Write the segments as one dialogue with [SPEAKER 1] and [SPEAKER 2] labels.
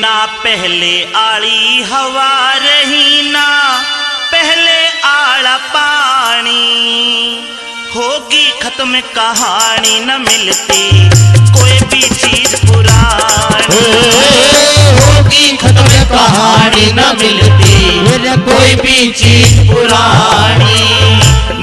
[SPEAKER 1] ना पहले आली हवा रही ना पहले आला पानी, होगी खत्म कहानी न मिलती कोई भी चीज पुरानी,
[SPEAKER 2] होगी खत्म कहानी न मिलती कोई भी चीज पुरानी।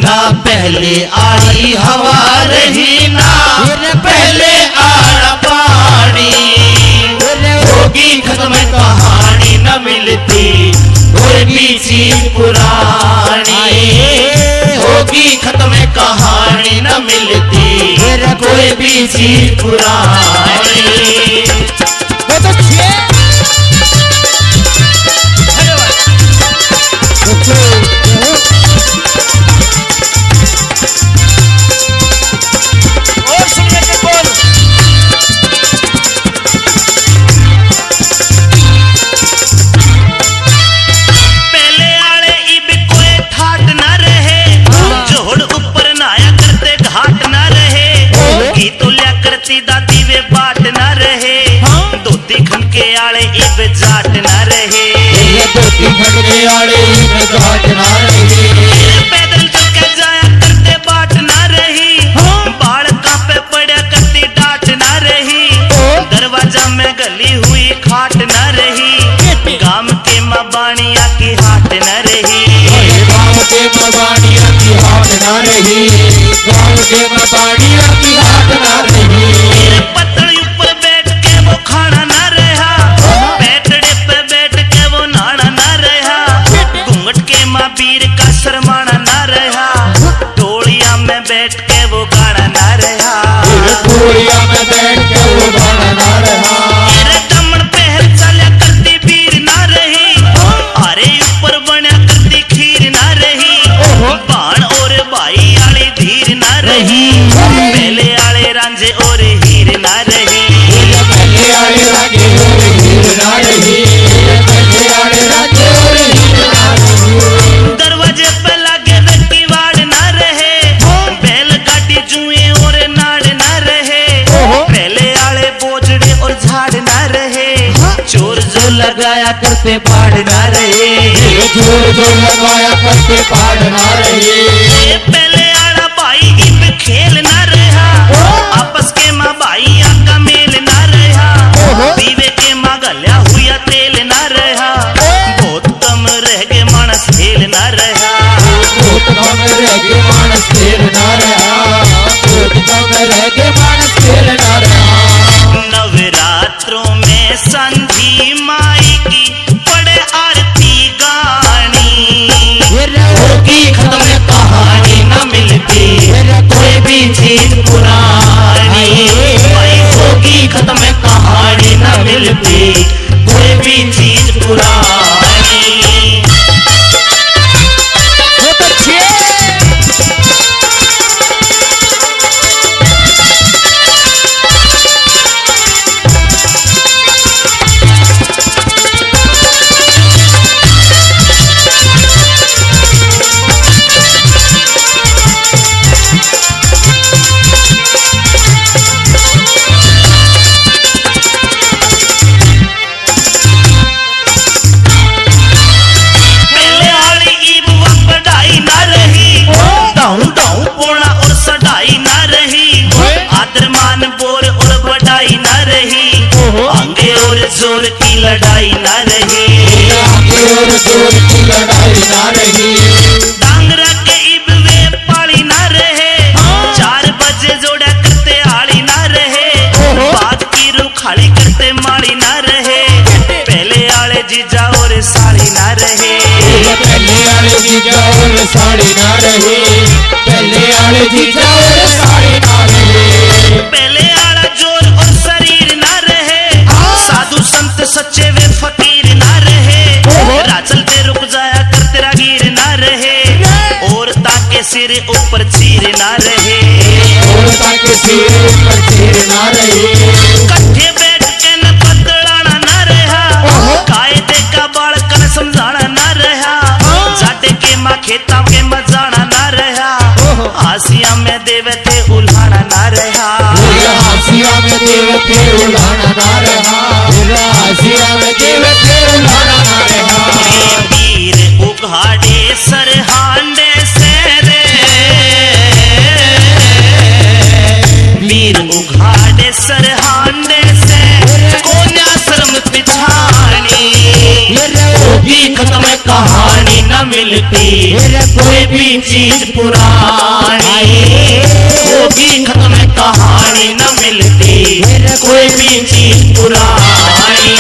[SPEAKER 2] ना पहले आई हवा रही ना पहले आला पानी, होगी खत्म कहानी न मिलती कोई भी चीज पुरानी, होगी खत्म कहानी न मिलती कोई भी चीज पुरानी।
[SPEAKER 1] और सुनिए के बोल पहले आले इब कोई ठाट ना रहे, जोड़ ऊपर नाया करते घाट ना रहे, गीतो लिया करती दादी वे बाट ना रहे, धोती खनके आले इब जाट ना रहे,
[SPEAKER 2] धोती खनके आले इब जाट ना रहे,
[SPEAKER 1] पैदल चल के जाया करते बाट ना रही, बाल कांपे पड़ा करती डांट ना रही, दरवाजा में गली हुई खाट ना रही, गांव के माँ बाणिया की हाट न रही,
[SPEAKER 2] गांव के माँ बाणिया की हाट ना रही, गांव के माँ बाणिया की हाट ना रही।
[SPEAKER 1] पतड़ी ऊपर बैठ के वो खाना ना रहा, बैठड़े पे बैठ के वो नाना ना रहा, घूंघट के माँ बीर का शर्माना ना रहा, टोलिया में बैठ के वो गाना ना रहा,
[SPEAKER 2] टोलिया में बैठ के वो गाना ना रहा,
[SPEAKER 1] दमन पहर चलिया करती बीर ना रही, अरे ऊपर बना करती खीर ना रही, बाण और भाई आली धीर ना रही, पहले आले रांझे और हीर ना रही,
[SPEAKER 2] पहले आले रांझे और हीर ना रही, पहले आले रांझे और हीर ना रही।
[SPEAKER 1] दरवाजे पे लगे व्यक्ति वाड़ ना रहे, बैलगाड़ी जुए और नाड़ ना रहे, पहले आले बोझड़े और झाड़ ना रहे, चोर जो लगाया करते पाड़ ना रहे,
[SPEAKER 2] चोर जो लगाया करते पाड़ ना रहे,
[SPEAKER 1] पहले आला भाई इब खेल ना रहा, आपस के माँ भाई का मेल ना रहा, दीवे के माँ गल्या हुआ तेल ना रहा, बहुत कम रह गए मानस खेल ना रहा,
[SPEAKER 2] बहुत कम रह गए मानस खेल ना रहा, बहुत कम रह गए मानस खेल ना रहा।
[SPEAKER 1] नवरात्रों में संधी माई की पड़े आरती गानी,
[SPEAKER 2] होगी खत्म कहानी न मिलती कोई भी चीज पुरानी, होगी खत्म कहानी न मिलती कोई भी चीज पुरानी।
[SPEAKER 1] जोर की लड़ाई ना रही,
[SPEAKER 2] जोर की लड़ाई ना रही,
[SPEAKER 1] डांगरा के इब वे पाली ना रहे, 4 बजे जोड़ा करते आली ना रहे, बात की रुखाली करते माली ना रहे, पहले आले जीजा और साड़ी ना रहे,
[SPEAKER 2] पहले आले जीजा और साड़ी ना रहे, पहले आले जीजा और साड़ी ना रहे,
[SPEAKER 1] पहले आला जोर और शरीर ना रहे, साधु संत सच्चे वे फकीर ना रहे, चलते रुक जाया करते रागीर ना रहे, और ताके सिर ऊपर चीर ना रहे,
[SPEAKER 2] और ताके सिर ऊपर चीर ना रहे,
[SPEAKER 1] कट्ठे बैठ के न बदलाना ना रहा, कायदे का बालकन समझाना ना रहा, जाटे के माँ खेता के मजाना ना रहा, हासिया में देवे थे उल्हाना ना रहा,
[SPEAKER 2] हासिया में देवे थे उल्हाना ना रहा, हासिया में
[SPEAKER 1] मिलती, कोई भी चीज पुरानी होगी खत्म कहानी न मिलती, कोई भी चीज पुरानी।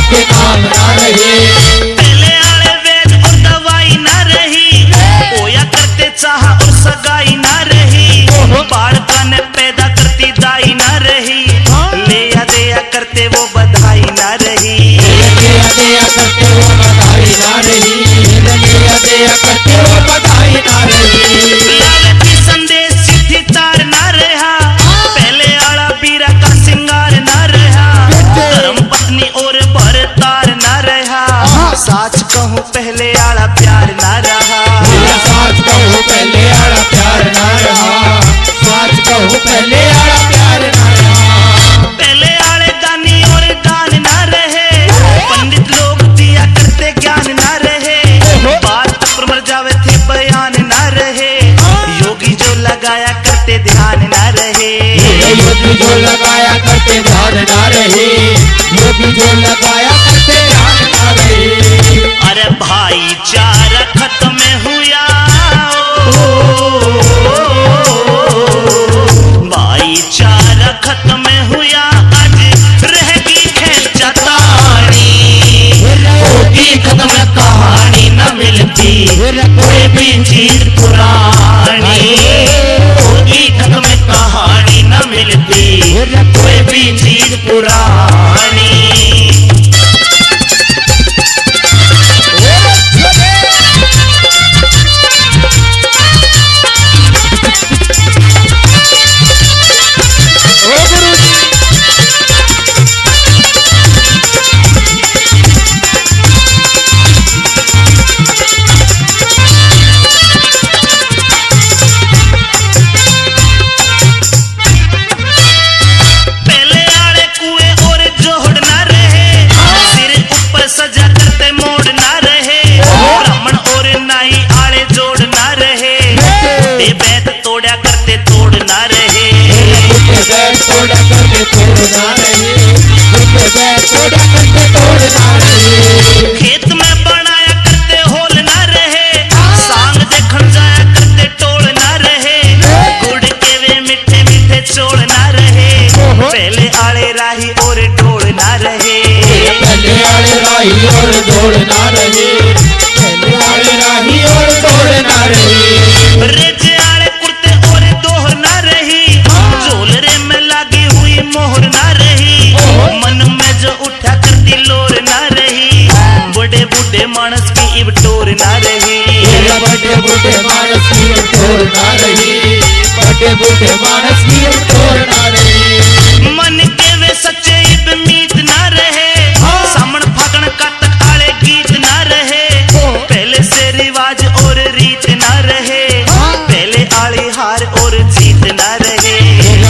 [SPEAKER 2] के काम ना रहे,
[SPEAKER 1] पहले आले वेद और दवाई ना रही, होया करते चाह और सगाई ना रही, बालका ने पैदा करती दाई ना रही, ले या दिया करते वो बधाई ना रही,
[SPEAKER 2] ले या दिया करते वो बधाई ना रही, ले या दिया करते वो बधाई ना रही।
[SPEAKER 1] लालची संदेश चिट्ठी तार ना रहा, पहले आला बीरा का सिंगार ना रहा, धर्म पत्नी और भरतार ना रहा, साच कहूँ पहले आला प्यार ना रहा,
[SPEAKER 2] साच कहूँ पहले आला प्यार ना रहा, साच कहूँ पहले आला प्यार ना रहा।
[SPEAKER 1] पहले आले दानी और दान ना रहे, पंडित लोग दिया करते ज्ञान ना रहे, बात पर मर जावे थे बयान ना रहे, योगी जो लगाया करते ध्यान ना रहे,
[SPEAKER 2] योगी जो लगाया करते ध्यान ना रहे, योगी जो लगाया करते ध्यान ना रहे।
[SPEAKER 1] अरे भाईचारा खत्म हुआ, भाईचारा खत्म हुआ, आज रहेगी खेल चतानी, होगी खत्म कहानी न मिलती, कोई भी चीज पुरानी, होगी खत्म कहानी न मिलती, कोई भी चीज पुरानी। सजा करते मोड़ ना रहे, ब्राह्मण और नाई आले जोड़ ना रहे, ते बैत तोड़ा करते तोड़ ना रहे,
[SPEAKER 2] बैत तोड़ा करते तोड़ ना रहे, बैत तोड़ा करते तोड़ ना रहे।
[SPEAKER 1] खेत में बनाया करते होल ना रहे, सांग देखण जाया करते टोल ना रहे, गुड़ के वे मीठे मीठे चोल ना रहे, पहले आले राही और ढोल ना रहे,
[SPEAKER 2] पहले आले राही और ढोल ना रहे, पहले आले राही और ढोल ना रहे।
[SPEAKER 1] रेजे आले कुर्ते और दोहर ना रही, झोलरे में लगी हुई मोहर ना रही, मन में जो उठा करती लोर ना रही, बड़े बूढ़े मानस की इब टोर ना रही,
[SPEAKER 2] बड़े बूढ़े मानस की इब टोर ना रही, बड़े बूढ़े मानस की इब टोर ना रही।
[SPEAKER 1] मन के वे सच्चे इब मीत ना रहे, सामन फागण कातक आले गीत ना रहे, पहले से रिवाज और रीत ना रहे, पहले आली हार और जीत ना रहे,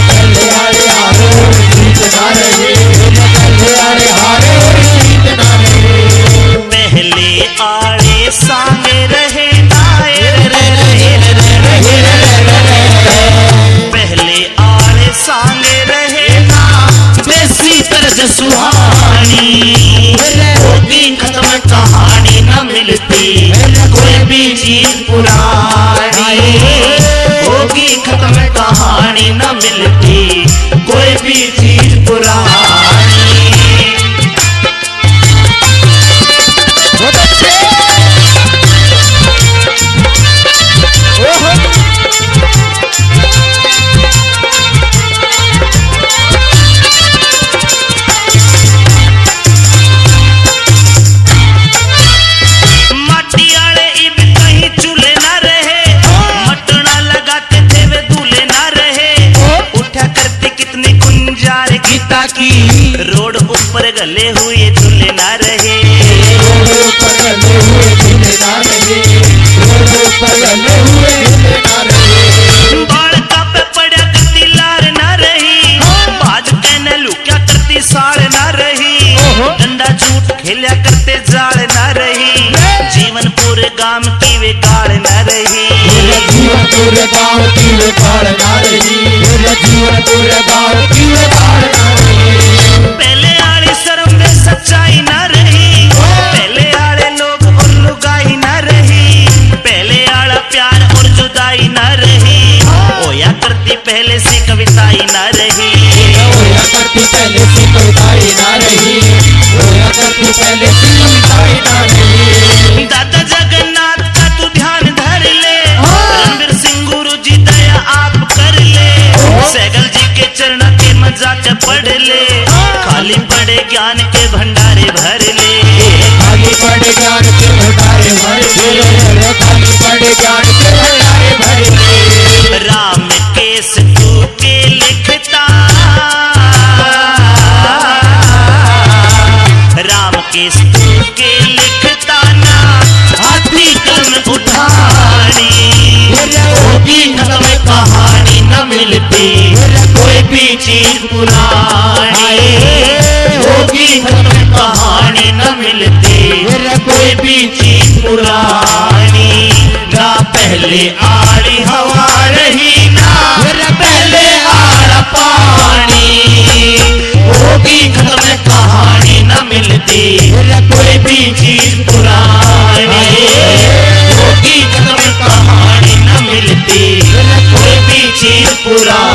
[SPEAKER 2] पहले आले हार और जीत ना रहे, पहले आले हार और जीत ना रहे।
[SPEAKER 1] पहले आले सांगे रहे नाए पहले आले सांगे रहे ना, देसी तर्ज सुहानी, होगी खत्म कहानी न मिलती, कोई भी चीज पुरानी, होगी खत्म कहानी न मिलती, कोई भी चीज पुरानी। रोड ऊपर गले हुए झूले ना रहे,
[SPEAKER 2] रोड ऊपर गले हुए झूले ना रहे, रोड ऊपर गले हुए झूले ना रहे।
[SPEAKER 1] बाल का पे पड़ा करती लार ना रही, बाज कहने लुक्या करती साड़ ना रही, डंडा झूठ खेलिया करते जाड़ ना रही, जीवन पूरे गांव की वे गाड़ ना रही,
[SPEAKER 2] जीवन पूरे गाँव की वे गाड़ ना रही, जीवन पूरे गाँव की वे गाड़ ना रही।
[SPEAKER 1] पहले आड़े शर्म में सच्चाई ना रही, पहले आड़े लोग और लुगाई ना रही, पहले आड़ा प्यार और जुदाई ना रही, होया करती पहले से कविताई ना रही,
[SPEAKER 2] होया करती पहले से कविताई ना रही, होया करती पहले से कविताई ना रही।
[SPEAKER 1] दादा जगन्नाथ का तू ध्यान धर ले, रणवीर सिंह गुरु जी दया आप कर ले, सैगल जी के चरण के मजाक पढ़ ले, खाली पड़े ज्ञान के भंडारे भर ले,
[SPEAKER 2] खाली पड़े ज्ञान के भंडारे भर ले, खाली पड़े ज्ञान के भंडारे भर ले।
[SPEAKER 1] राम केस तू के लिखता, राम केस तू के लिखता ना, हाथी कलम उठानी, होगी खत्म कहानी न मिलती, कोई भी चीज पुरानी, होगी खत्म कहानी न मिलती, कोई भी चीज पुरानी, ना पहले आड़ी हवा रही ना पहले आड़ा पानी, होगी खत्म कहानी न मिलती, कोई भी चीज पुरानी, होगी खत्म कहानी न मिलती, कोई भी चीज पुरानी।